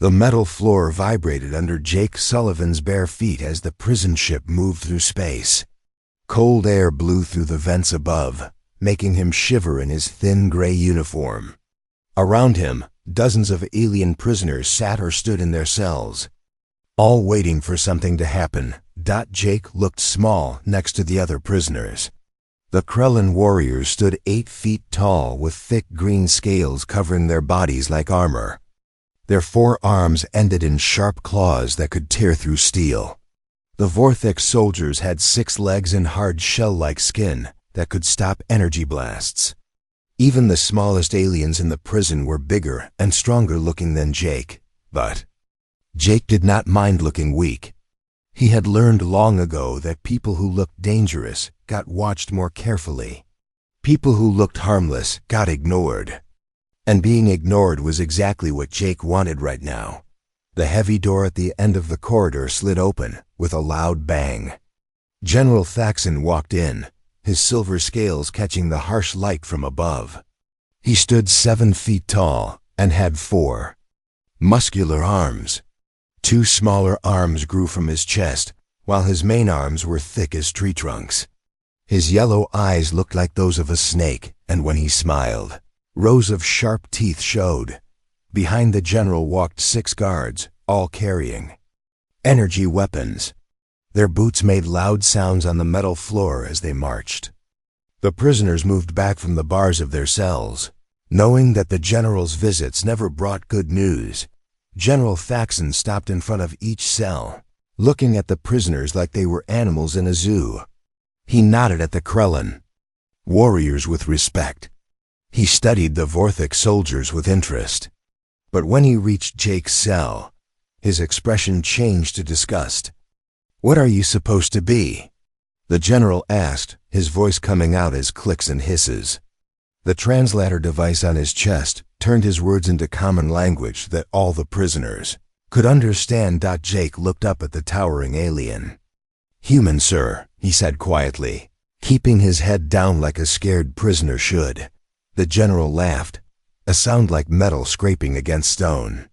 The metal floor vibrated under Jake Sullivan's bare feet as the prison ship moved through space. Cold air blew through the vents above, making him shiver in his thin gray uniform. Around him, dozens of alien prisoners sat or stood in their cells, all waiting for something to happen. Jake looked small next to the other prisoners. The Krellin warriors stood 8 feet tall with thick green scales covering their bodies like armor. Their 4 arms ended in sharp claws that could tear through steel. The Vorthik soldiers had 6 legs and hard shell-like skin that could stop energy blasts. Even the smallest aliens in the prison were bigger and stronger looking than Jake, but Jake did not mind looking weak. He had learned long ago that people who looked dangerous got watched more carefully. People who looked harmless got ignored. And being ignored was exactly what Jake wanted right now. The heavy door at the end of the corridor slid open with a loud bang. General Thaxton walked in, his silver scales catching the harsh light from above. He stood 7 feet tall and had 4 muscular arms. 2 smaller arms grew from his chest, while his main arms were thick as tree trunks. His yellow eyes looked like those of a snake, and when he smiled, rows of sharp teeth showed. Behind the general walked 6 guards, all carrying energy weapons. Their boots made loud sounds on the metal floor as they marched. The prisoners moved back from the bars of their cells. Knowing that the general's visits never brought good news, General Thaxton stopped in front of each cell, looking at the prisoners like they were animals in a zoo. He nodded at the Krellin warriors with respect. He studied the Vorthik soldiers with interest. But when he reached Jake's cell, his expression changed to disgust. "What are you supposed to be?" the general asked, his voice coming out as clicks and hisses. The translator device on his chest turned his words into common language that all the prisoners could understand. Jake looked up at the towering alien. "Human, sir," he said quietly, keeping his head down like a scared prisoner should. The general laughed, a sound like metal scraping against stone.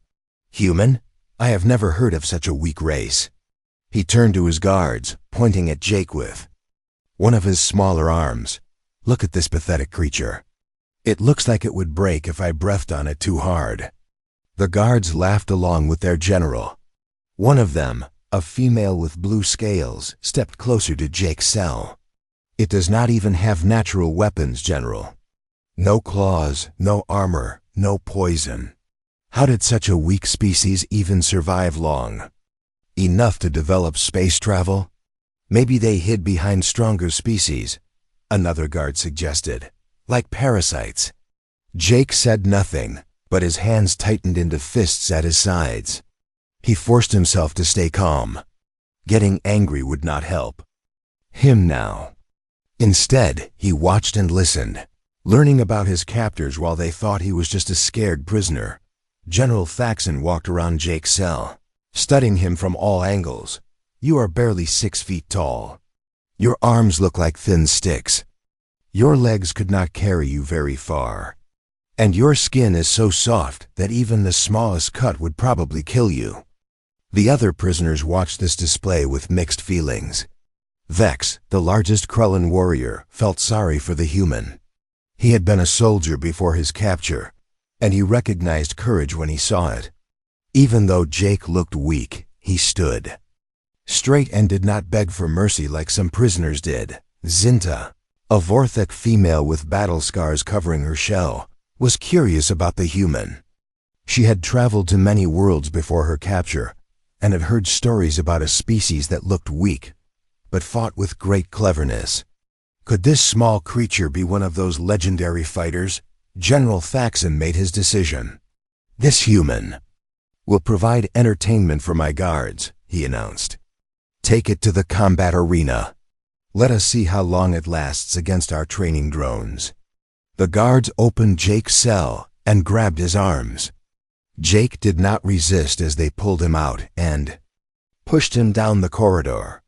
"Human? I have never heard of such a weak race." He turned to his guards, pointing at Jake with one of his smaller arms. "Look at this pathetic creature. It looks like it would break if I breathed on it too hard." The guards laughed along with their general. One of them, a female with blue scales, stepped closer to Jake's cell. "It does not even have natural weapons, General. No claws, no armor, no poison. How did such a weak species even survive long? Enough to develop space travel? Maybe they hid behind stronger species," another guard suggested. "Like parasites." Jake said nothing, but his hands tightened into fists at his sides. He forced himself to stay calm. Getting angry would not help him now. Instead, he watched and listened, learning about his captors while they thought he was just a scared prisoner. General Thaxton walked around Jake's cell, studying him from all angles. "You are barely 6 feet tall. Your arms look like thin sticks. Your legs could not carry you very far. And your skin is so soft that even the smallest cut would probably kill you." The other prisoners watched this display with mixed feelings. Vex, the largest Krellin warrior, felt sorry for the human. He had been a soldier before his capture, and he recognized courage when he saw it. Even though Jake looked weak, he stood straight and did not beg for mercy like some prisoners did. Zinta, a Vorthik female with battle scars covering her shell, was curious about the human. She had traveled to many worlds before her capture and had heard stories about a species that looked weak but fought with great cleverness. Could this small creature be one of those legendary fighters? General Thaxton made his decision. "This human will provide entertainment for my guards," he announced. "Take it to the combat arena. Let us see how long it lasts against our training drones." The guards opened Jake's cell and grabbed his arms. Jake did not resist as they pulled him out and pushed him down the corridor.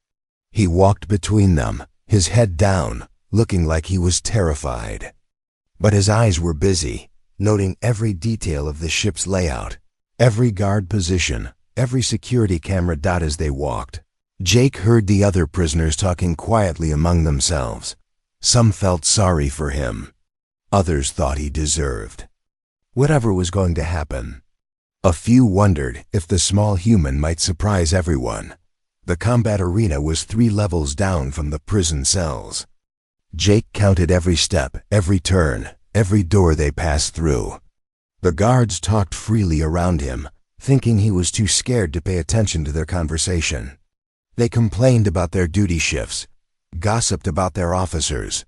He walked between them, his head down, looking like he was terrified. But his eyes were busy, noting every detail of the ship's layout Every guard position, every security camera dot as they walked. Jake heard the other prisoners talking quietly among themselves. Some felt sorry for him. Others thought he deserved whatever was going to happen. A few wondered if the small human might surprise everyone. The combat arena was 3 levels down from the prison cells. Jake counted every step, every turn, every door they passed through. The guards talked freely around him, thinking he was too scared to pay attention to their conversation. They complained about their duty shifts, gossiped about their officers,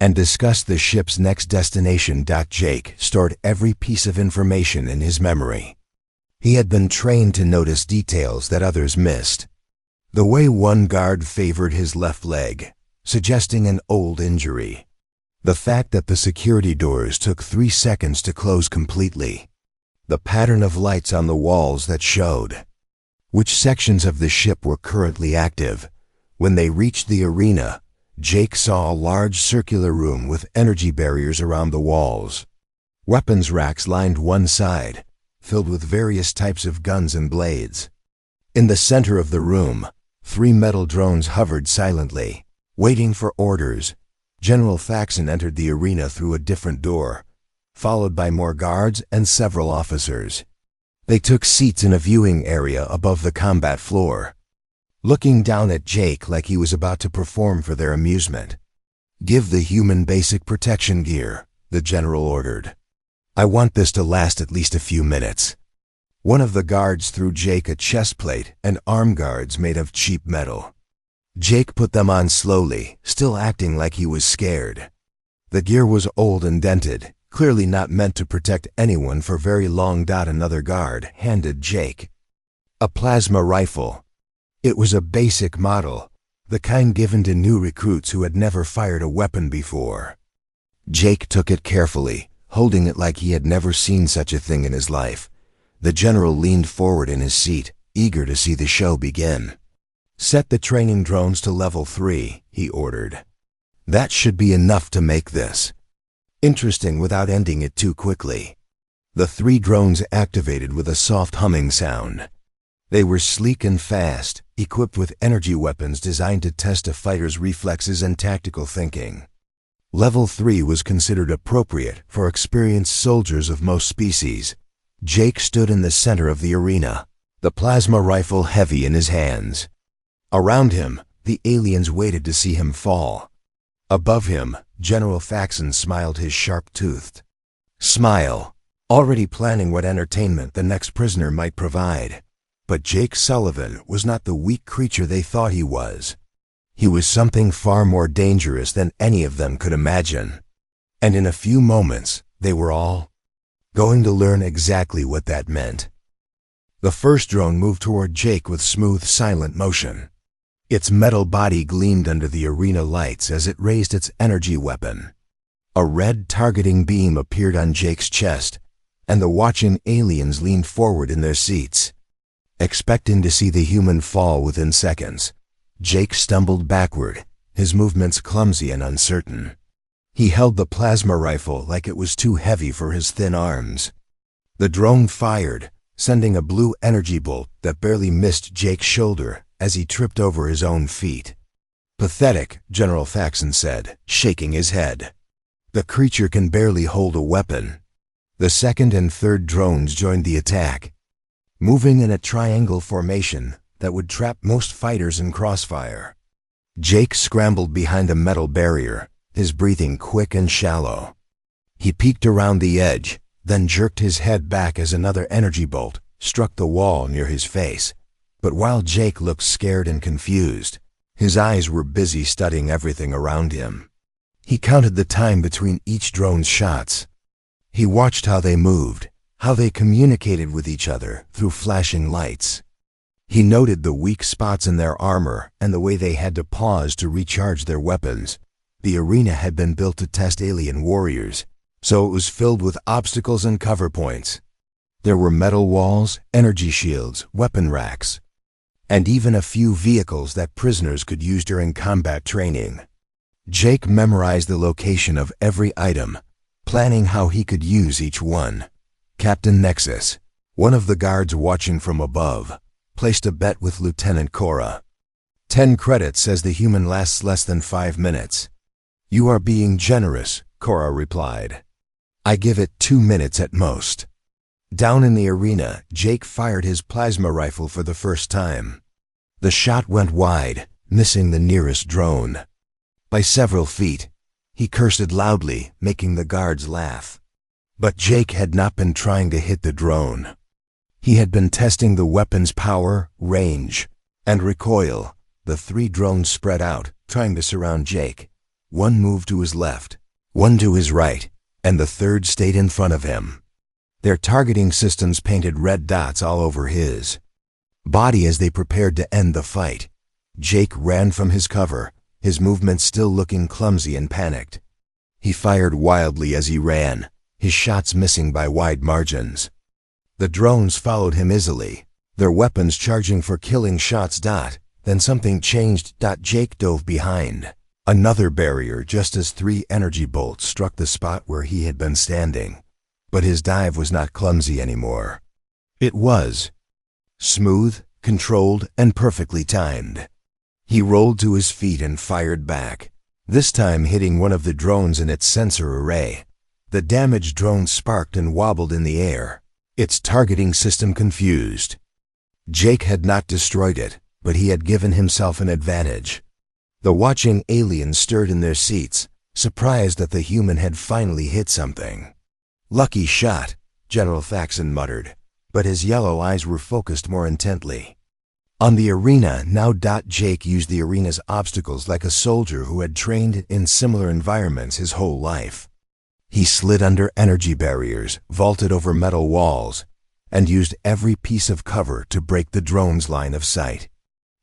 and discussed the ship's next destination. Jake stored every piece of information in his memory. He had been trained to notice details that others missed. The way one guard favored his left leg, suggesting an old injury. The fact that the security doors took 3 seconds to close completely. The pattern of lights on the walls that showed which sections of the ship were currently active. When they reached the arena, Jake saw a large circular room with energy barriers around the walls. Weapons racks lined one side, filled with various types of guns and blades. In the center of the room, 3 metal drones hovered silently, waiting for orders. General Faxon entered the arena through a different door, followed by more guards and several officers. They took seats in a viewing area above the combat floor, looking down at Jake like he was about to perform for their amusement. "Give the human basic protection gear," the general ordered. "I want this to last at least a few minutes." One of the guards threw Jake a chest plate and arm guards made of cheap metal. Jake put them on slowly, still acting like he was scared. The gear was old and dented, clearly not meant to protect anyone for very long. Another guard handed Jake a plasma rifle. It was a basic model, the kind given to new recruits who had never fired a weapon before. Jake took it carefully, holding it like he had never seen such a thing in his life. The general leaned forward in his seat, eager to see the show begin. "Set the training drones to level 3, he ordered. "That should be enough to make this interesting without ending it too quickly." The 3 drones activated with a soft humming sound. They were sleek and fast, equipped with energy weapons designed to test a fighter's reflexes and tactical thinking. Level 3 was considered appropriate for experienced soldiers of most species. Jake stood in the center of the arena, the plasma rifle heavy in his hands. Around him, the aliens waited to see him fall. Above him, General Faxon smiled his sharp-toothed smile, already planning what entertainment the next prisoner might provide. But Jake Sullivan was not the weak creature they thought he was. He was something far more dangerous than any of them could imagine. And in a few moments, they were all going to learn exactly what that meant. The first drone moved toward Jake with smooth, silent motion. Its metal body gleamed under the arena lights as it raised its energy weapon. A red targeting beam appeared on Jake's chest, and the watching aliens leaned forward in their seats, expecting to see the human fall within seconds. Jake stumbled backward, his movements clumsy and uncertain. He held the plasma rifle like it was too heavy for his thin arms. The drone fired, sending a blue energy bolt that barely missed Jake's shoulder as he tripped over his own feet. "Pathetic," General Faxon said, shaking his head. "The creature can barely hold a weapon." The second and third drones joined the attack, moving in a triangle formation that would trap most fighters in crossfire. Jake scrambled behind a metal barrier, his breathing quick and shallow. He peeked around the edge, then jerked his head back as another energy bolt struck the wall near his face. But while Jake looked scared and confused, his eyes were busy studying everything around him. He counted the time between each drone's shots. He watched how they moved, how they communicated with each other through flashing lights. He noted the weak spots in their armor and the way they had to pause to recharge their weapons. The arena had been built to test alien warriors, so it was filled with obstacles and cover points. There were metal walls, energy shields, weapon racks, and even a few vehicles that prisoners could use during combat training. Jake memorized the location of every item, planning how he could use each one. Captain Nexus, One of the guards watching from above placed a bet with Lieutenant Cora. 10 credits says the human lasts less than 5 minutes. You are being generous, Cora replied. I give it 2 minutes at most. Down in the arena, Jake fired his plasma rifle for the first time. The shot went wide, missing the nearest drone. By several feet, he cursed loudly, making the guards laugh. But Jake had not been trying to hit the drone. He had been testing the weapon's power, range, and recoil. The 3 drones spread out, trying to surround Jake. One moved to his left, one to his right, and the third stayed in front of him. Their targeting systems painted red dots all over his body as they prepared to end the fight. Jake ran from his cover, his movements still looking clumsy and panicked. He fired wildly as he ran, his shots missing by wide margins. The drones followed him easily, their weapons charging for killing shots. Then something changed. Jake dove behind another barrier just as 3 energy bolts struck the spot where he had been standing. But his dive was not clumsy anymore. It was smooth, controlled, and perfectly timed. He rolled to his feet and fired back, this time hitting one of the drones in its sensor array. The damaged drone sparked and wobbled in the air, its targeting system confused. Jake had not destroyed it, but he had given himself an advantage. The watching aliens stirred in their seats, surprised that the human had finally hit something. Lucky shot, General Faxon muttered, but his yellow eyes were focused more intently. On the arena now. Jake used the arena's obstacles like a soldier who had trained in similar environments his whole life. He slid under energy barriers, vaulted over metal walls, and used every piece of cover to break the drone's line of sight.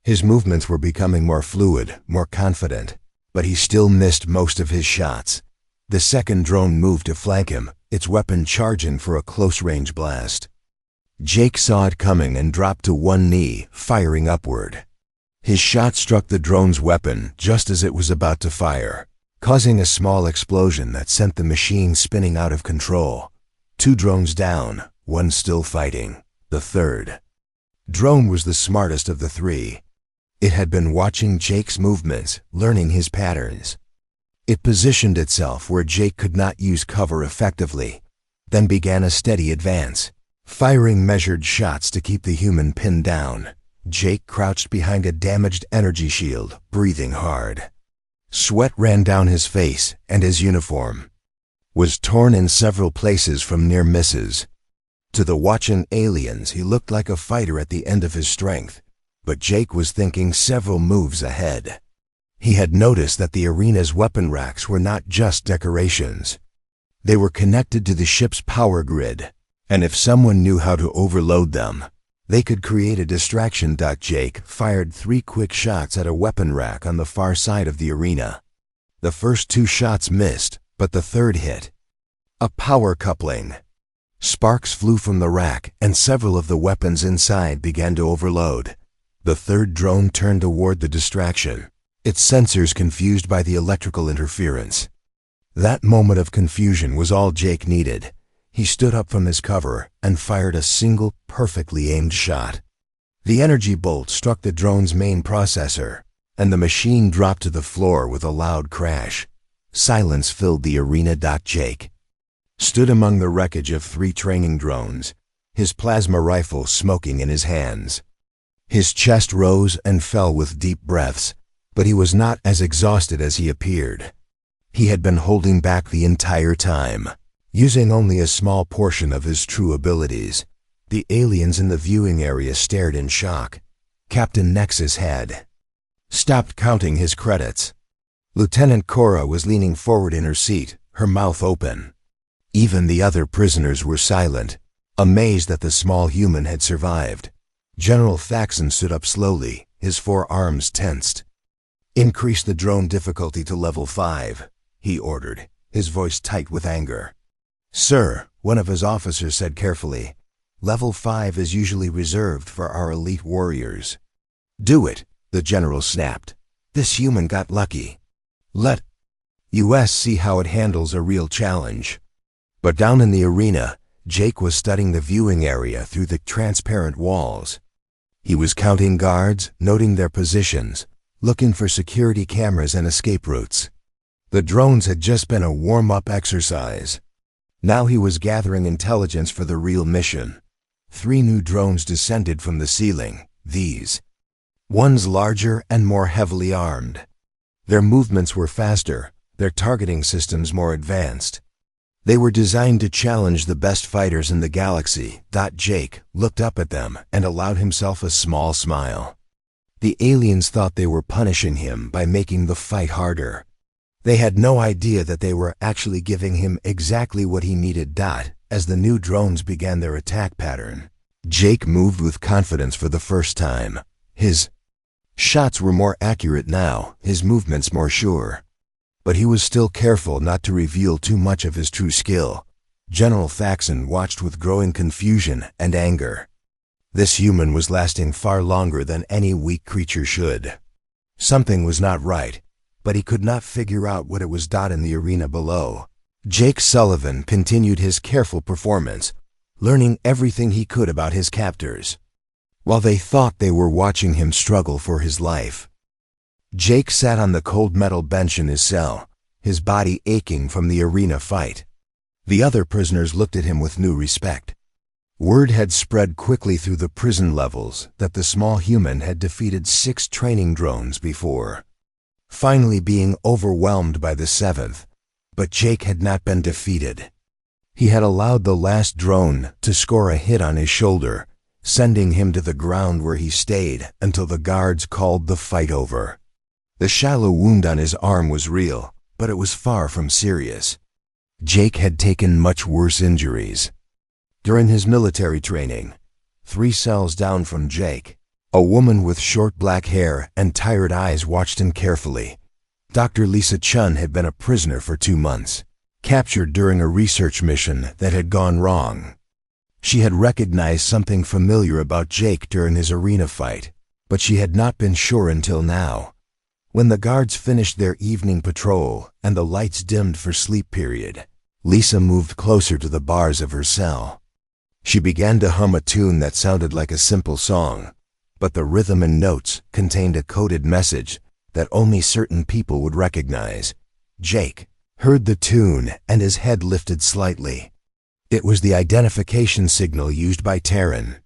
His movements were becoming more fluid, more confident, but he still missed most of his shots. The second drone moved to flank him, its weapon charging for a close-range blast. Jake saw it coming and dropped to one knee, firing upward. His shot struck the drone's weapon just as it was about to fire, causing a small explosion that sent the machine spinning out of control. 2 drones down, one still fighting. The third drone was the smartest of the 3. It had been watching Jake's movements, learning his patterns. It positioned itself where Jake could not use cover effectively, then began a steady advance, firing measured shots to keep the human pinned down. Jake crouched behind a damaged energy shield, breathing hard. Sweat ran down his face, and his uniform was torn in several places from near misses. To the watching aliens, he looked like a fighter at the end of his strength, but Jake was thinking several moves ahead. He had noticed that the arena's weapon racks were not just decorations. They were connected to the ship's power grid, and if someone knew how to overload them, they could create a distraction. Jake fired 3 quick shots at a weapon rack on the far side of the arena. The first 2 shots missed, but the third hit. A power coupling. Sparks flew from the rack, and several of the weapons inside began to overload. The third drone turned toward the distraction, its sensors confused by the electrical interference. That moment of confusion was all Jake needed. He stood up from his cover and fired a single, perfectly aimed shot. The energy bolt struck the drone's main processor, and the machine dropped to the floor with a loud crash. Silence filled the arena. Jake stood among the wreckage of 3 training drones, his plasma rifle smoking in his hands. His chest rose and fell with deep breaths, but he was not as exhausted as he appeared. He had been holding back the entire time, using only a small portion of his true abilities. The aliens in the viewing area stared in shock. Captain Nexus had stopped counting his credits. Lieutenant Cora was leaning forward in her seat, her mouth open. Even the other prisoners were silent, amazed that the small human had survived. General Faxon stood up slowly, his 4 arms tensed. "Increase the drone difficulty to level 5, he ordered, his voice tight with anger. "Sir," one of his officers said carefully, "level 5 is usually reserved for our elite warriors." "Do it," the general snapped. "This human got lucky. Let us see how it handles a real challenge." But down in the arena, Jake was studying the viewing area through the transparent walls. He was counting guards, noting their positions, looking for security cameras and escape routes. The drones had just been a warm-up exercise. Now he was gathering intelligence for the real mission. 3 new drones descended from the ceiling, these ones larger and more heavily armed. Their movements were faster, their targeting systems more advanced. They were designed to challenge the best fighters in the galaxy. Jake looked up at them and allowed himself a small smile. The aliens thought they were punishing him by making the fight harder. They had no idea that they were actually giving him exactly what he needed. As the new drones began their attack pattern, Jake moved with confidence for the first time. His shots were more accurate now, his movements more sure. But he was still careful not to reveal too much of his true skill. General Thaxon watched with growing confusion and anger. This human was lasting far longer than any weak creature should. Something was not right, but he could not figure out what it was. In the arena below, Jake Sullivan continued his careful performance, learning everything he could about his captors. While they thought they were watching him struggle for his life, Jake sat on the cold metal bench in his cell, his body aching from the arena fight. The other prisoners looked at him with new respect. Word had spread quickly through the prison levels that the small human had defeated 6 training drones before, finally being overwhelmed by the 7th. But Jake had not been defeated. He had allowed the last drone to score a hit on his shoulder, sending him to the ground where he stayed until the guards called the fight over. The shallow wound on his arm was real, but it was far from serious. Jake had taken much worse injuries. During his military training, 3 cells down from Jake, a woman with short black hair and tired eyes watched him carefully. Dr. Lisa Chun had been a prisoner for 2 months, captured during a research mission that had gone wrong. She had recognized something familiar about Jake during his arena fight, but she had not been sure until now. When the guards finished their evening patrol and the lights dimmed for sleep period, Lisa moved closer to the bars of her cell. She began to hum a tune that sounded like a simple song, but the rhythm and notes contained a coded message that only certain people would recognize. Jake heard the tune and his head lifted slightly. It was the identification signal used by Terran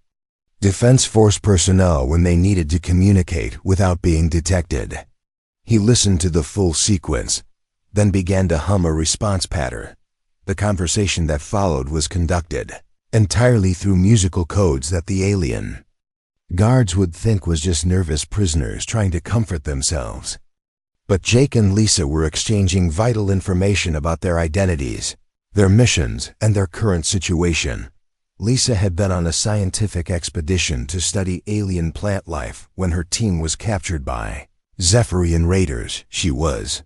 Defense Force personnel when they needed to communicate without being detected. He listened to the full sequence, then began to hum a response pattern. The conversation that followed was conducted entirely through musical codes that the alien guards would think was just nervous prisoners trying to comfort themselves. But Jake and Lisa were exchanging vital information about their identities, their missions, and their current situation. Lisa had been on a scientific expedition to study alien plant life when her team was captured by Zephyrian raiders. She was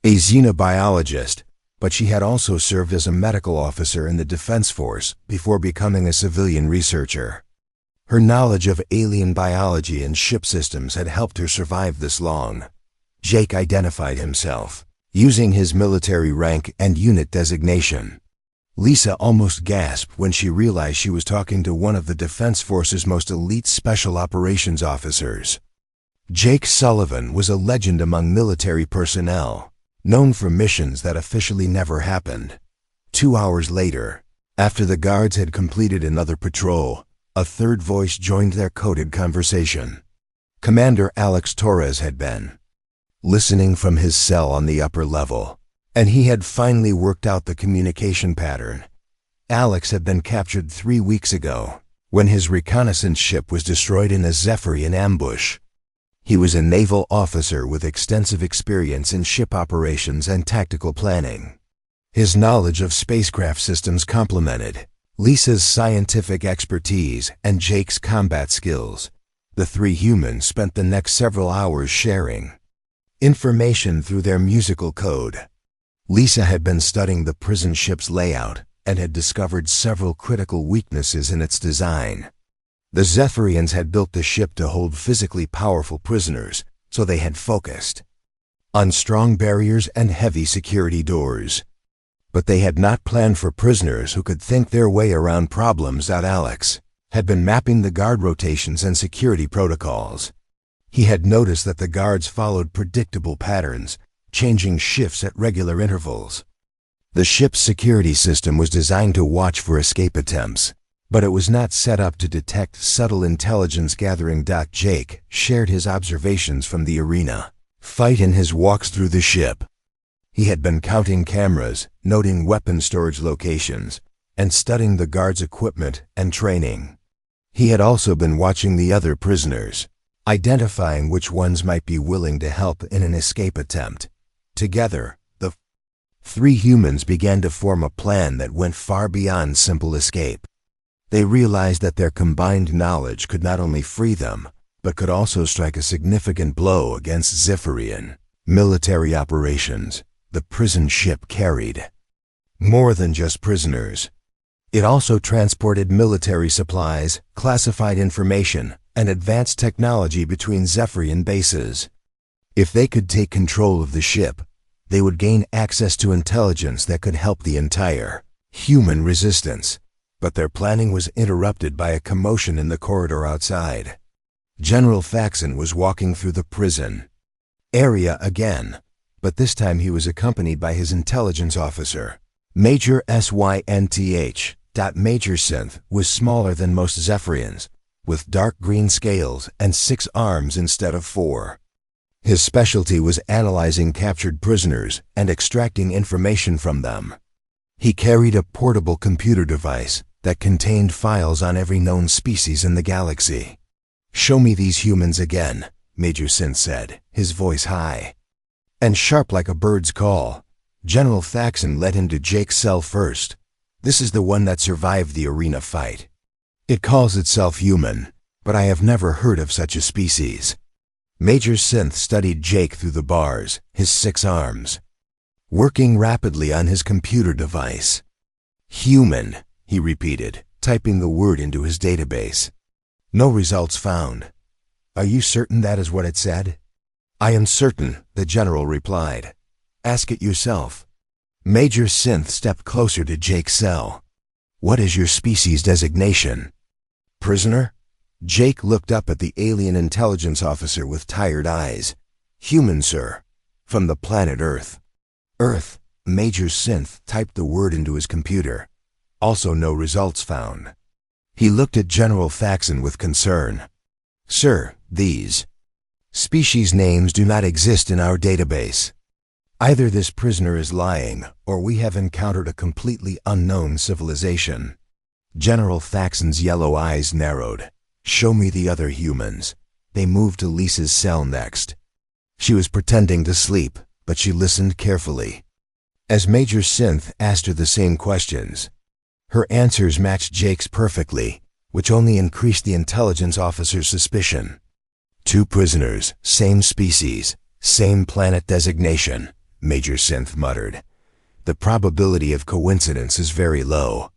a xenobiologist, but she had also served as a medical officer in the Defense Force before becoming a civilian researcher. Her knowledge of alien biology and ship systems had helped her survive this long. Jake identified himself, using his military rank and unit designation. Lisa almost gasped when she realized she was talking to one of the Defense Force's most elite special operations officers. Jake Sullivan was a legend among military personnel, known for missions that officially never happened. 2 hours later, after the guards had completed another patrol, a third voice joined their coded conversation. Commander Alex Torres had been listening from his cell on the upper level, and he had finally worked out the communication pattern. Alex had been captured 3 weeks ago, when his reconnaissance ship was destroyed in a Zephyrian ambush. He was a naval officer with extensive experience in ship operations and tactical planning. His knowledge of spacecraft systems complemented Lisa's scientific expertise and Jake's combat skills. The 3 humans spent the next several hours sharing information through their musical code. Lisa had been studying the prison ship's layout and had discovered several critical weaknesses in its design. The Zephyrians had built the ship to hold physically powerful prisoners, so they had focused on strong barriers and heavy security doors. But they had not planned for prisoners who could think their way around problems. Alex had been mapping the guard rotations and security protocols. He had noticed that the guards followed predictable patterns, changing shifts at regular intervals. The ship's security system was designed to watch for escape attempts, but it was not set up to detect subtle intelligence gathering. Jake shared his observations from the arena fight in his walks through the ship. He had been counting cameras, noting weapon storage locations, and studying the guards' equipment and training. He had also been watching the other prisoners, identifying which ones might be willing to help in an escape attempt. Together, the three humans began to form a plan that went far beyond simple escape. They realized that their combined knowledge could not only free them, but could also strike a significant blow against Zephyrian military operations. The prison ship carried more than just prisoners. It also transported military supplies, classified information, and advanced technology between Zephyrian bases. If they could take control of the ship, they would gain access to intelligence that could help the entire human resistance. But their planning was interrupted by a commotion in the corridor outside. General Faxon was walking through the prison area again, but this time he was accompanied by his intelligence officer, Major Synth. Major Synth was smaller than most Zephyrians, with dark green scales and 6 arms instead of 4. His specialty was analyzing captured prisoners and extracting information from them. He carried a portable computer device that contained files on every known species in the galaxy. "Show me these humans again," Major Synth said, his voice high and sharp like a bird's call. General Faxon led him to Jake's cell first. "This is the one that survived the arena fight. It calls itself human, but I have never heard of such a species." Major Synth studied Jake through the bars, his 6 arms, working rapidly on his computer device. "Human," he repeated, typing the word into his database. "No results found. Are you certain that is what it said?" "I am certain," the general replied. "Ask it yourself." Major Synth stepped closer to Jake's cell. "What is your species designation?" "Prisoner?" Jake looked up at the alien intelligence officer with tired eyes. "Human, sir. From the planet Earth." "Earth." Major Synth typed the word into his computer. "Also no results found." He looked at General Faxon with concern. "Sir, these species names do not exist in our database. Either this prisoner is lying, or we have encountered a completely unknown civilization." General Faxon's yellow eyes narrowed. "Show me the other humans." They moved to Lisa's cell next. She was pretending to sleep, but she listened carefully. As Major Synth asked her the same questions, her answers matched Jake's perfectly, which only increased the intelligence officer's suspicion. "2 prisoners, same species, same planet designation," Major Synth muttered. "The probability of coincidence is very low."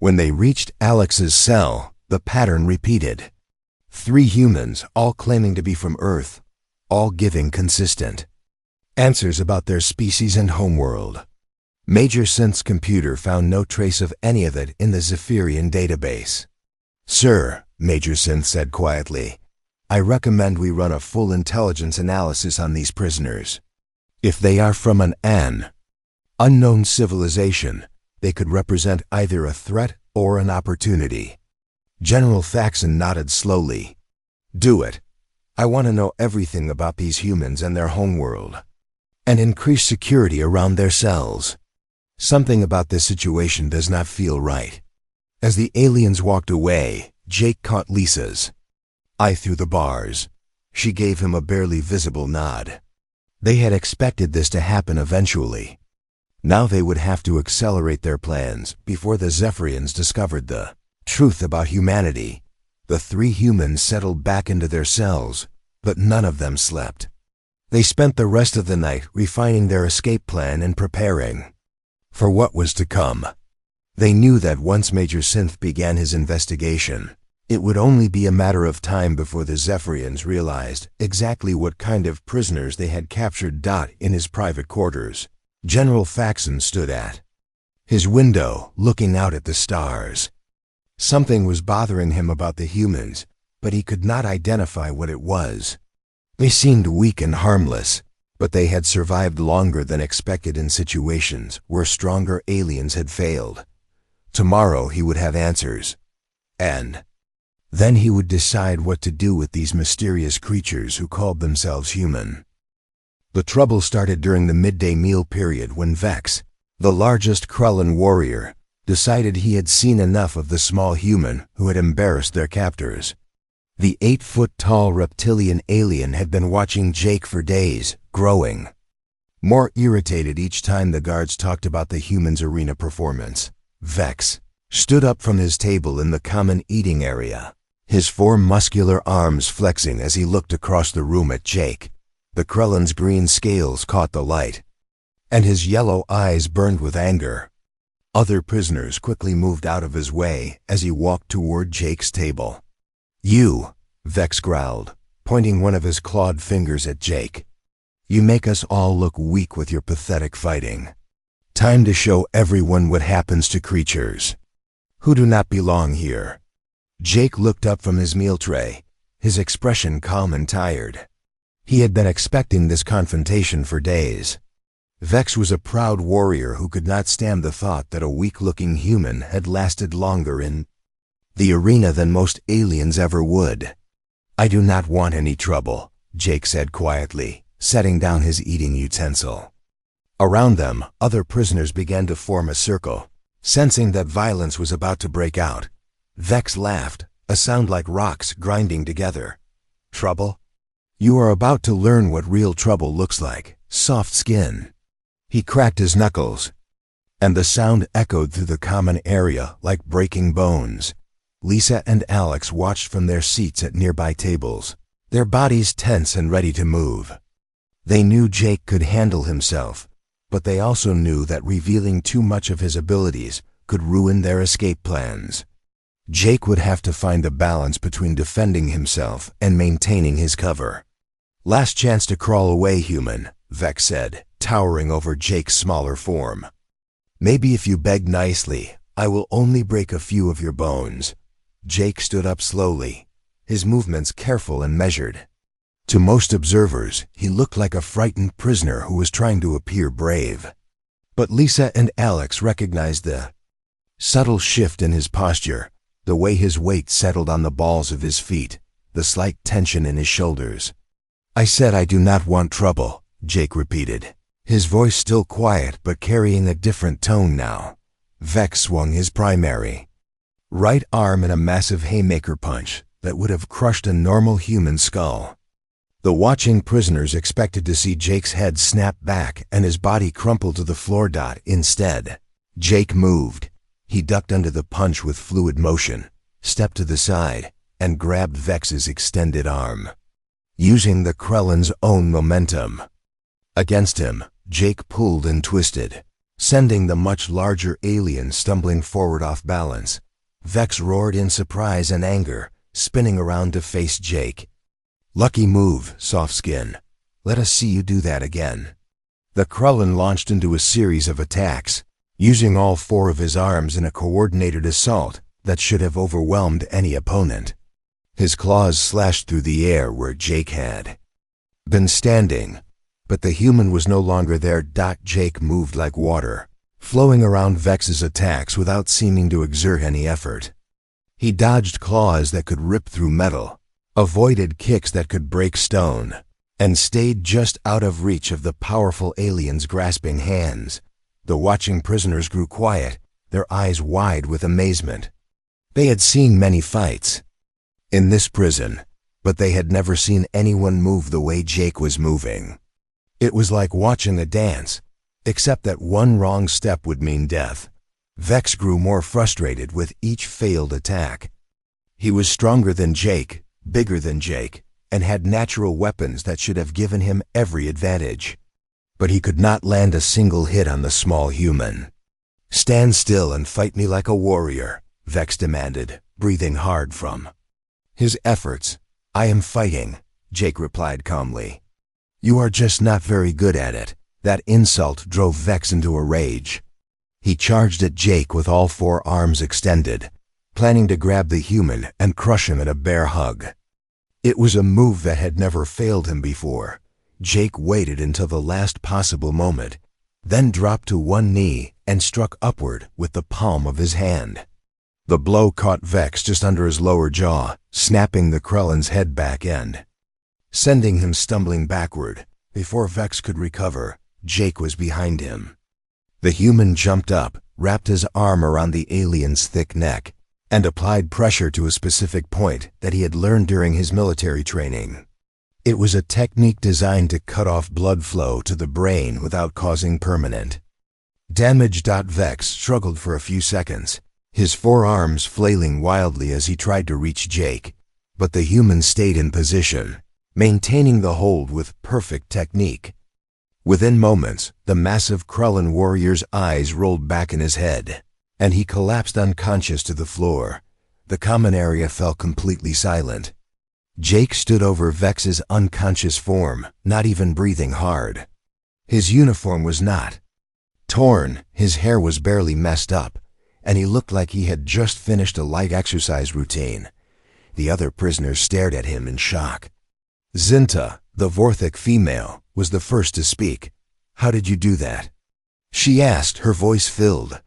When they reached Alex's cell, the pattern repeated. 3 humans, all claiming to be from Earth, all giving consistent answers about their species and homeworld. Major Synth's computer found no trace of any of it in the Zephyrian database. "Sir," Major Synth said quietly, "I recommend we run a full intelligence analysis on these prisoners. If they are from an unknown civilization, they could represent either a threat or an opportunity." General Faxon nodded slowly. "Do it. I want to know everything about these humans and their homeworld, and increase security around their cells. Something about this situation does not feel right." As the aliens walked away, Jake caught Lisa's eye through the bars. She gave him a barely visible nod. They had expected this to happen eventually. Now they would have to accelerate their plans before the Zephyrians discovered the truth about humanity. The 3 humans settled back into their cells, but none of them slept. They spent the rest of the night refining their escape plan and preparing for what was to come. They knew that once Major Synth began his investigation, it would only be a matter of time before the Zephyrians realized exactly what kind of prisoners they had captured. In his private quarters, General Faxon stood at his window looking out at the stars. Something was bothering him about the humans, but he could not identify what it was. They seemed weak and harmless, but they had survived longer than expected in situations where stronger aliens had failed. Tomorrow he would have answers. And then he would decide what to do with these mysterious creatures who called themselves human. The trouble started during the midday meal period when Vex, the largest Krullan warrior, decided he had seen enough of the small human who had embarrassed their captors. The 8-foot-tall reptilian alien had been watching Jake for days, growing more irritated each time the guards talked about the human's arena performance. Vex stood up from his table in the common eating area, his 4 muscular arms flexing as he looked across the room at Jake. The Krullan's green scales caught the light, and his yellow eyes burned with anger. Other prisoners quickly moved out of his way as he walked toward Jake's table. "You," Vex growled, pointing one of his clawed fingers at Jake. "You make us all look weak with your pathetic fighting. Time to show everyone what happens to creatures who do not belong here." Jake looked up from his meal tray, his expression calm and tired. He had been expecting this confrontation for days. Vex was a proud warrior who could not stand the thought that a weak-looking human had lasted longer in the arena than most aliens ever would. "I do not want any trouble," Jake said quietly, setting down his eating utensil. Around them, other prisoners began to form a circle, sensing that violence was about to break out. Vex laughed, a sound like rocks grinding together. "Trouble? You are about to learn what real trouble looks like. Soft skin." He cracked his knuckles, and the sound echoed through the common area like breaking bones. Lisa and Alex watched from their seats at nearby tables, their bodies tense and ready to move. They knew Jake could handle himself, but they also knew that revealing too much of his abilities could ruin their escape plans. Jake would have to find a balance between defending himself and maintaining his cover. "Last chance to crawl away, human," Vex said, towering over Jake's smaller form. "Maybe if you beg nicely, I will only break a few of your bones." Jake stood up slowly, his movements careful and measured. To most observers, he looked like a frightened prisoner who was trying to appear brave. But Lisa and Alex recognized the subtle shift in his posture, the way his weight settled on the balls of his feet, the slight tension in his shoulders. "I said I do not want trouble," Jake repeated, his voice still quiet but carrying a different tone now. Vex swung his primary right arm in a massive haymaker punch that would have crushed a normal human skull. The watching prisoners expected to see Jake's head snap back and his body crumple to the floor. Instead, Jake moved. He ducked under the punch with fluid motion, stepped to the side, and grabbed Vex's extended arm, using the Krullan's own momentum. Against him, Jake pulled and twisted, sending the much larger alien stumbling forward off balance. Vex roared in surprise and anger, spinning around to face Jake. "Lucky move, soft skin. Let us see you do that again." The Krullan launched into a series of attacks, using all 4 of his arms in a coordinated assault that should have overwhelmed any opponent. His claws slashed through the air where Jake had been standing, but the human was no longer there. Jake moved like water, flowing around Vex's attacks without seeming to exert any effort. He dodged claws that could rip through metal, avoided kicks that could break stone, and stayed just out of reach of the powerful alien's grasping hands. The watching prisoners grew quiet, their eyes wide with amazement. They had seen many fights in this prison, but they had never seen anyone move the way Jake was moving. It was like watching a dance, except that one wrong step would mean death. Vex grew more frustrated with each failed attack. He was stronger than Jake, bigger than Jake, and had natural weapons that should have given him every advantage. But he could not land a single hit on the small human. "Stand still and fight me like a warrior," Vex demanded, breathing hard from his efforts. "I am fighting," Jake replied calmly. "You are just not very good at it." That insult drove Vex into a rage. He charged at Jake with all 4 arms extended, planning to grab the human and crush him in a bear hug. It was a move that had never failed him before. Jake waited until the last possible moment, then dropped to one knee and struck upward with the palm of his hand. The blow caught Vex just under his lower jaw, snapping the Krellin's head back end, sending him stumbling backward. Before Vex could recover, Jake was behind him. The human jumped up, wrapped his arm around the alien's thick neck, and applied pressure to a specific point that he had learned during his military training. It was a technique designed to cut off blood flow to the brain without causing permanent damage. Vex struggled for a few seconds, his 4 arms flailing wildly as he tried to reach Jake, but the human stayed in position, maintaining the hold with perfect technique. Within moments, the massive Krellin warrior's eyes rolled back in his head, and he collapsed unconscious to the floor. The common area fell completely silent. Jake stood over Vex's unconscious form, not even breathing hard. His uniform was not torn, his hair was barely messed up, and he looked like he had just finished a light exercise routine. The other prisoners stared at him in shock. Zinta, the Vorthic female, was the first to speak. "How did you do that?" she asked, her voice filled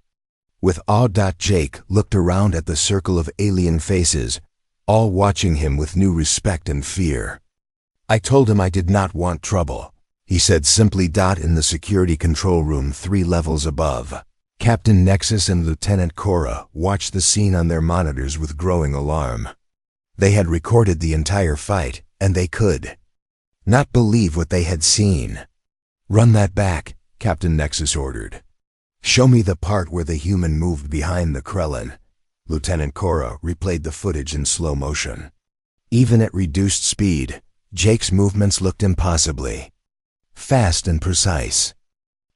with awe. Jake looked around at the circle of alien faces, all watching him with new respect and fear. "I told him I did not want trouble," he said simply. In the security control room 3 levels above, Captain Nexus and Lieutenant Cora watched the scene on their monitors with growing alarm. They had recorded the entire fight, and they could not believe what they had seen. "Run that back," Captain Nexus ordered. "Show me the part where the human moved behind the Krellin." Lieutenant Cora replayed the footage in slow motion. Even at reduced speed, Jake's movements looked impossibly fast and precise.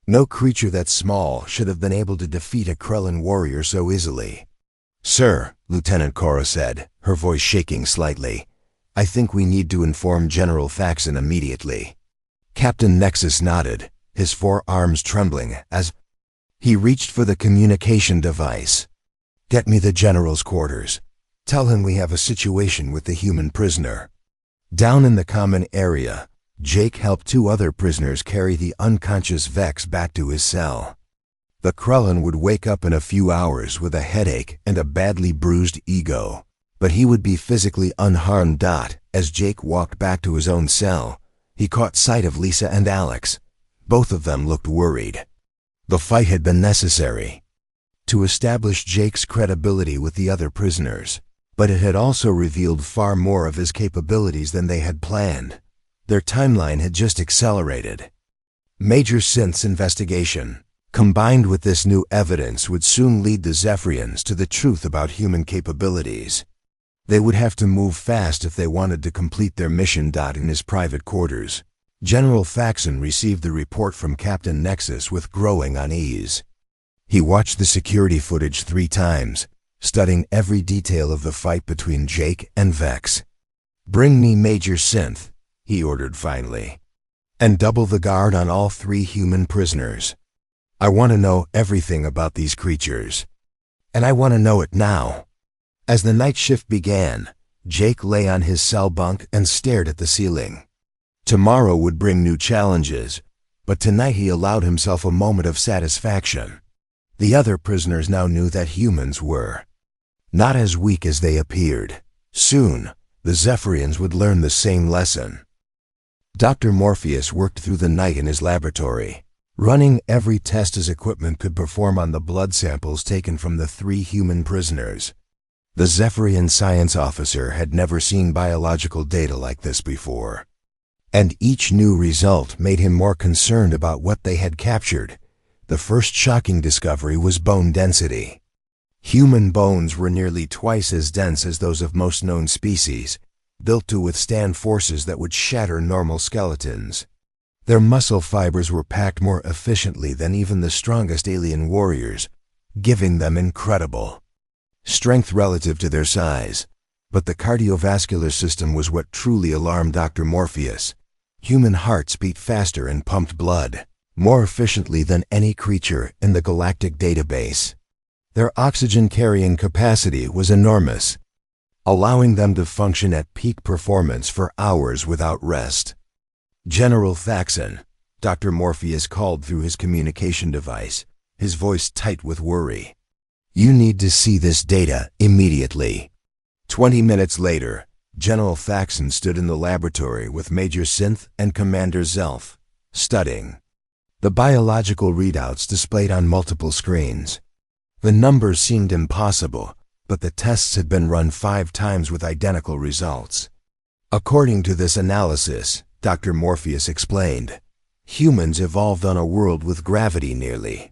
No creature that small should have been able to defeat a Krellin warrior so easily. "Sir," Lieutenant Cora said, her voice shaking slightly, "I think we need to inform General Faxon immediately." Captain Nexus nodded, his 4 arms trembling as he reached for the communication device. "Get me the General's quarters. Tell him we have a situation with the human prisoner." Down in the common area, Jake helped 2 other prisoners carry the unconscious Vex back to his cell. The Krellin would wake up in a few hours with a headache and a badly bruised ego, but he would be physically unharmed. As Jake walked back to his own cell, he caught sight of Lisa and Alex. Both of them looked worried. The fight had been necessary to establish Jake's credibility with the other prisoners, but it had also revealed far more of his capabilities than they had planned. Their timeline had just accelerated. Major Synth's investigation, combined with this new evidence, would soon lead the Zephyrians to the truth about human capabilities. They would have to move fast if they wanted to complete their mission. In his private quarters, General Faxon received the report from Captain Nexus with growing unease. He watched the security footage 3 times, studying every detail of the fight between Jake and Vex. "Bring me Major Synth," he ordered finally, "and double the guard on all 3 human prisoners. I want to know everything about these creatures, and I want to know it now." As the night shift began, Jake lay on his cell bunk and stared at the ceiling. Tomorrow would bring new challenges, but tonight he allowed himself a moment of satisfaction. The other prisoners now knew that humans were not as weak as they appeared. Soon, the Zephyrians would learn the same lesson. Dr. Morpheus worked through the night in his laboratory, running every test his equipment could perform on the blood samples taken from the 3 human prisoners. The Zephyrian science officer had never seen biological data like this before, and each new result made him more concerned about what they had captured. The first shocking discovery was bone density. Human bones were nearly twice as dense as those of most known species, built to withstand forces that would shatter normal skeletons. Their muscle fibers were packed more efficiently than even the strongest alien warriors, giving them incredible strength relative to their size. But the cardiovascular system was what truly alarmed Dr. Morpheus. Human hearts beat faster and pumped blood more efficiently than any creature in the galactic database. Their oxygen-carrying capacity was enormous, allowing them to function at peak performance for hours without rest. General Faxon, Dr. Morpheus called through his communication device, his voice tight with worry. "You need to see this data immediately." 20 minutes later, General Faxon stood in the laboratory with Major Synth and Commander Zelf, studying. The biological readouts displayed on multiple screens. The numbers seemed impossible, but the tests had been run 5 times with identical results. According to this analysis, Dr. Morpheus explained, humans evolved on a world with gravity nearly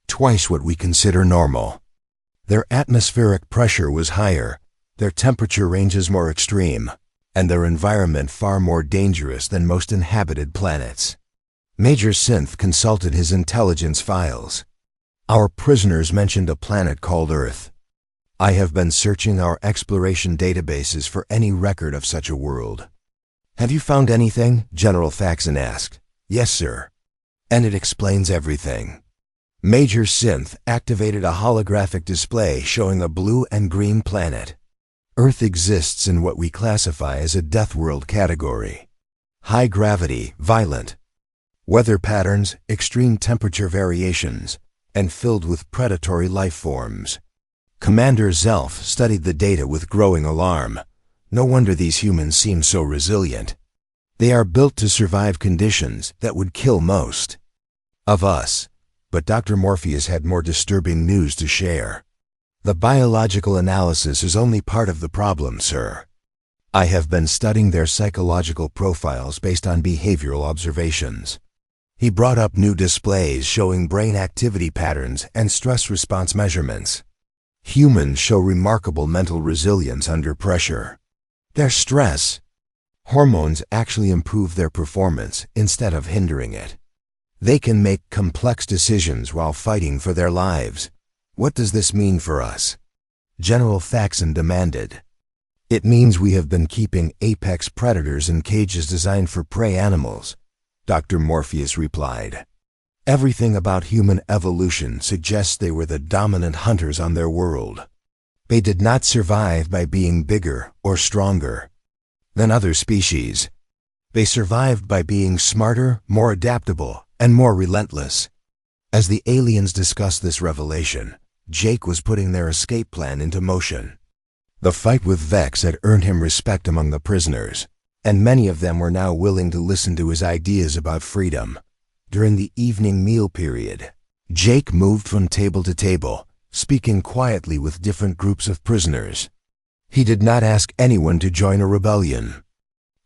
twice what we consider normal. Their atmospheric pressure was higher, their temperature ranges more extreme, and their environment far more dangerous than most inhabited planets. Major Synth consulted his intelligence files. "Our prisoners mentioned a planet called Earth. I have been searching our exploration databases for any record of such a world." "Have you found anything?" General Faxon asked. "Yes, sir. And it explains everything." Major Synth activated a holographic display showing a blue and green planet. Earth exists in what we classify as a death world category. High gravity, violent. Weather patterns, extreme temperature variations, and filled with predatory life forms. Commander Zelf studied the data with growing alarm. No wonder these humans seem so resilient. They are built to survive conditions that would kill most of us. But Dr. Morpheus had more disturbing news to share. "The biological analysis is only part of the problem, sir. I have been studying their psychological profiles based on behavioral observations." He brought up new displays showing brain activity patterns and stress response measurements. Humans show remarkable mental resilience under pressure. Their stress hormones actually improve their performance instead of hindering it. They can make complex decisions while fighting for their lives. "What does this mean for us?" General Faxon demanded. "It means we have been keeping apex predators in cages designed for prey animals," Dr. Morpheus replied. "Everything about human evolution suggests they were the dominant hunters on their world. They did not survive by being bigger or stronger than other species. They survived by being smarter, more adaptable, and more relentless." As the aliens discussed this revelation, Jake was putting their escape plan into motion. The fight with Vex had earned him respect among the prisoners, and many of them were now willing to listen to his ideas about freedom. During the evening meal period, Jake moved from table to table, speaking quietly with different groups of prisoners. He did not ask anyone to join a rebellion.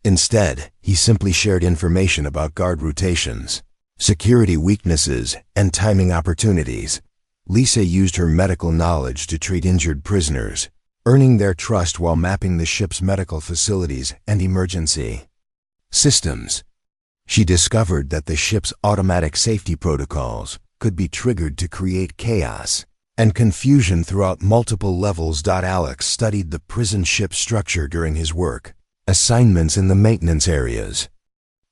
Instead, he simply shared information about guard rotations, security weaknesses, and timing opportunities. Lisa used her medical knowledge to treat injured prisoners, earning their trust while mapping the ship's medical facilities and emergency systems. She discovered that the ship's automatic safety protocols could be triggered to create chaos and confusion throughout multiple levels. Alex studied the prison ship structure during his work assignments in the maintenance areas.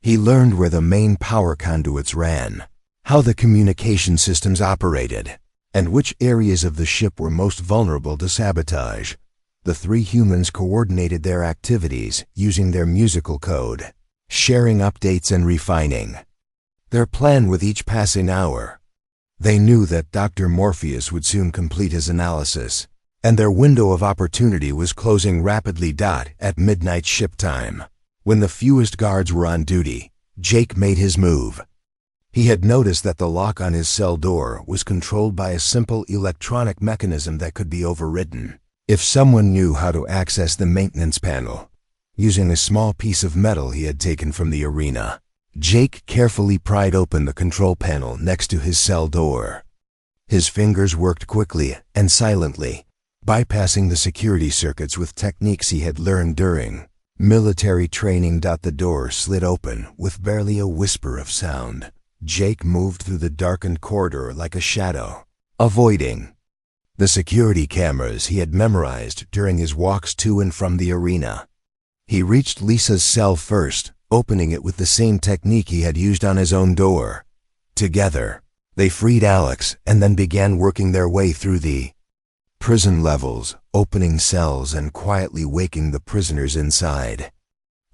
He learned where the main power conduits ran, how the communication systems operated, and which areas of the ship were most vulnerable to sabotage. The 3 humans coordinated their activities using their musical code, sharing updates and refining their plan with each passing hour. They knew that Dr. Morpheus would soon complete his analysis, and their window of opportunity was closing rapidly. At midnight ship time, when the fewest guards were on duty, Jake made his move. He had noticed that the lock on his cell door was controlled by a simple electronic mechanism that could be overridden if someone knew how to access the maintenance panel. Using a small piece of metal he had taken from the arena, Jake carefully pried open the control panel next to his cell door. His fingers worked quickly and silently, bypassing the security circuits with techniques he had learned during military training. The door slid open with barely a whisper of sound. Jake moved through the darkened corridor like a shadow, avoiding the security cameras he had memorized during his walks to and from the arena. He reached Lisa's cell first, opening it with the same technique he had used on his own door. Together, they freed Alex and then began working their way through the prison levels, opening cells and quietly waking the prisoners inside.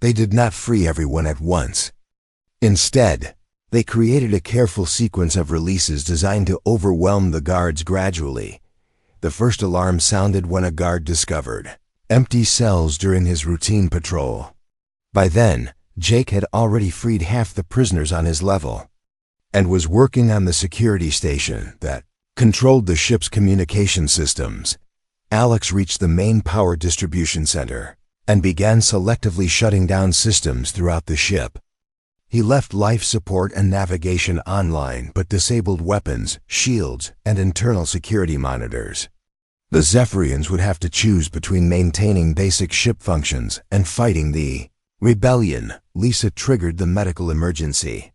They did not free everyone at once. Instead, they created a careful sequence of releases designed to overwhelm the guards gradually. The first alarm sounded when a guard discovered empty cells during his routine patrol. By then, Jake had already freed half the prisoners on his level and was working on the security station that controlled the ship's communication systems. Alex reached the main power distribution center and began selectively shutting down systems throughout the ship. He left life support and navigation online but disabled weapons, shields, and internal security monitors. The Zephyrians would have to choose between maintaining basic ship functions and fighting the rebellion. Lisa triggered the medical emergency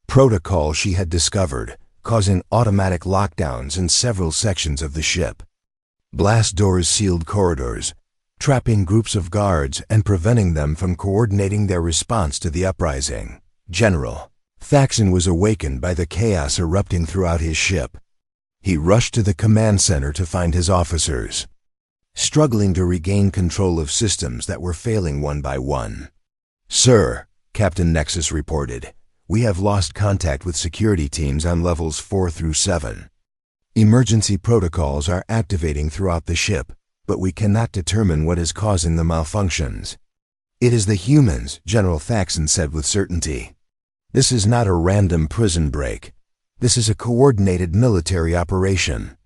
protocol she had discovered, causing automatic lockdowns in several sections of the ship. Blast doors sealed corridors, trapping groups of guards and preventing them from coordinating their response to the uprising. General Thaxton was awakened by the chaos erupting throughout his ship. He rushed to the command center to find his officers struggling to regain control of systems that were failing one by one. "Sir," Captain Nexus reported, "we have lost contact with security teams on levels 4 through 7. Emergency protocols are activating throughout the ship, but we cannot determine what is causing the malfunctions." "It is the humans," General Thaxton said with certainty. "This is not a random prison break. This is a coordinated military operation."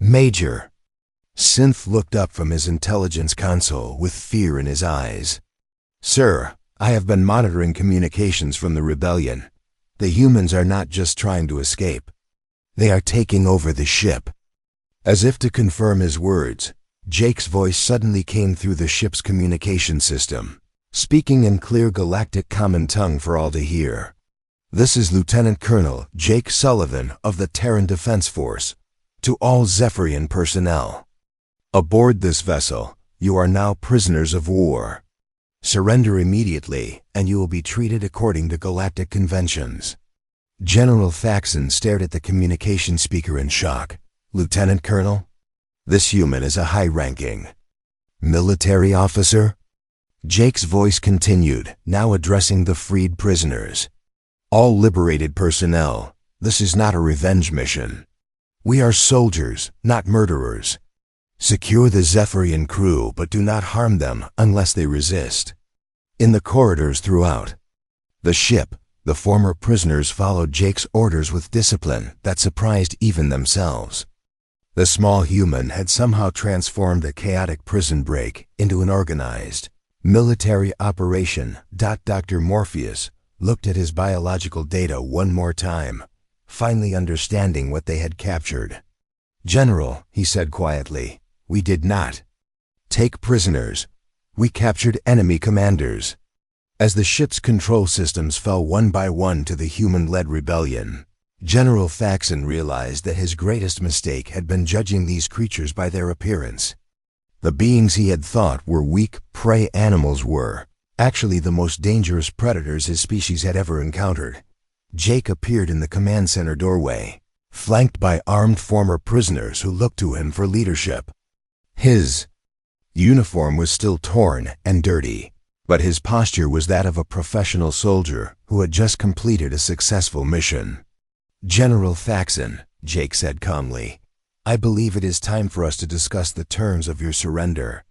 "Major." Synth looked up from his intelligence console with fear in his eyes. "Sir, I have been monitoring communications from the rebellion. The humans are not just trying to escape. They are taking over the ship." As if to confirm his words, Jake's voice suddenly came through the ship's communication system, speaking in clear galactic common tongue for all to hear. "This is Lieutenant Colonel Jake Sullivan of the Terran Defense Force. To all Zephyrian personnel. Aboard this vessel, you are now prisoners of war. Surrender immediately, and you will be treated according to galactic conventions." General Thaxton stared at the communication speaker in shock. "Lieutenant Colonel? This human is a high-ranking military officer?" Jake's voice continued, now addressing the freed prisoners. "All liberated personnel, this is not a revenge mission. We are soldiers, not murderers. Secure the Zephyrian crew, but do not harm them unless they resist." In the corridors throughout the ship, the former prisoners followed Jake's orders with discipline that surprised even themselves. The small human had somehow transformed a chaotic prison break into an organized military operation. Dr. Morpheus looked at his biological data one more time, finally understanding what they had captured. "General," he said quietly, "we did not take prisoners. We captured enemy commanders." As the ship's control systems fell one by one to the human-led rebellion, General Thaxton realized that his greatest mistake had been judging these creatures by their appearance. The beings he had thought were weak prey animals were actually the most dangerous predators his species had ever encountered. Jake appeared in the command center doorway, flanked by armed former prisoners who looked to him for leadership. His uniform was still torn and dirty, but his posture was that of a professional soldier who had just completed a successful mission. "General Thaxton," Jake said calmly, "I believe it is time for us to discuss the terms of your surrender.